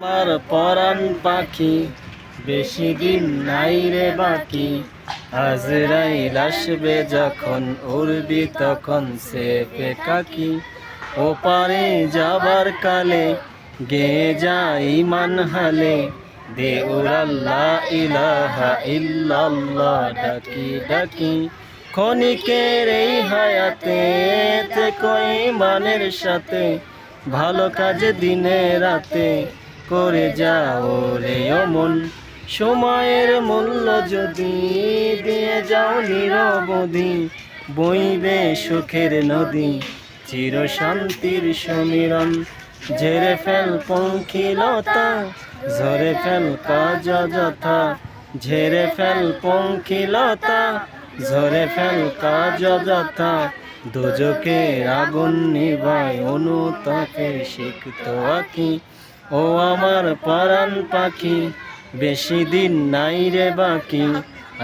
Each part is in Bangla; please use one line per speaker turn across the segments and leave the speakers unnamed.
আমার পরাণ পাখি বেশি দিন নাই রে বাকি, আজরাইল আসবে যখন উড়বি তখন সেপে কাকি। ওপারে যাবার কালে গে যাই ইমান হালে, দে উড়াল্লাহ ইলাহা ইল্লাল্লাহ ডাকি ডাকি। ক্ষণিকের এই হায়াতে থেকো ইমানের সাথে, ভালো কাজে দিনে রাতে করে যাও রে অমন। সময়ের মূল্য যদি দিয়ে যাও নিরবধি, বইবে সুখের নদী চির শান্তির সমীরণ। ঝেড়ে ফেল পঙ্খিলতা, ঝরে ফেল কাজ যথা, ঝেড়ে ফেল পঙ্খিলতা, ঝরে ফেল কাজ যথা। দোজকের আগুন নিভায় অনুতাপে সিক্ত আঁকি। ও আমার পরাণ পাখি বেশি দিন নাই রে বাকি,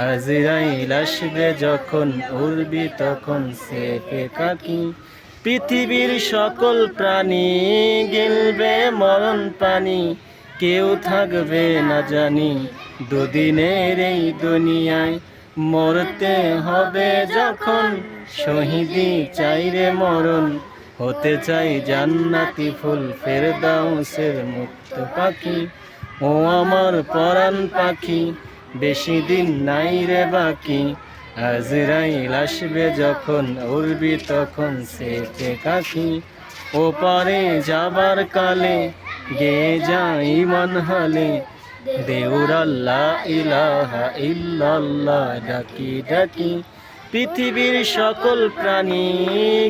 আজরাইল আসবে যখন উড়বি তখন সেপে কাকি। পৃথিবীর সকল প্রাণী গিলবে মরণ পানি, কেউ থাকবে না জানি দুদিনের এই দুনিয়ায়। মরতে হবে যখন শহীদি চাই রে মরণ, হতে চাই জান্নাতি ফুল ফেরদাউসের মুক্ত পাখি। ও আমার পরাণ পাখি বেশি দিন নাই রে বাকি, আজরাইল আসবে যখন উড়বি তখন সেপে কাকি। ওপারে যাবার কালে গে যাই ইমান হালে, দে উড়াল্লাহ ইলাহা ইল্লাল্লাহ ডাকি ডাকি। পৃথিবীর সকল প্রাণী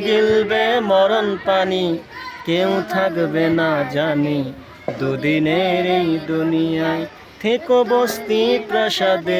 গিলবে মরণ পানি, কেউ থাকবে না জানি দুদিনের এই দুনিয়ায়। থেকো বস্তি প্রাসাদে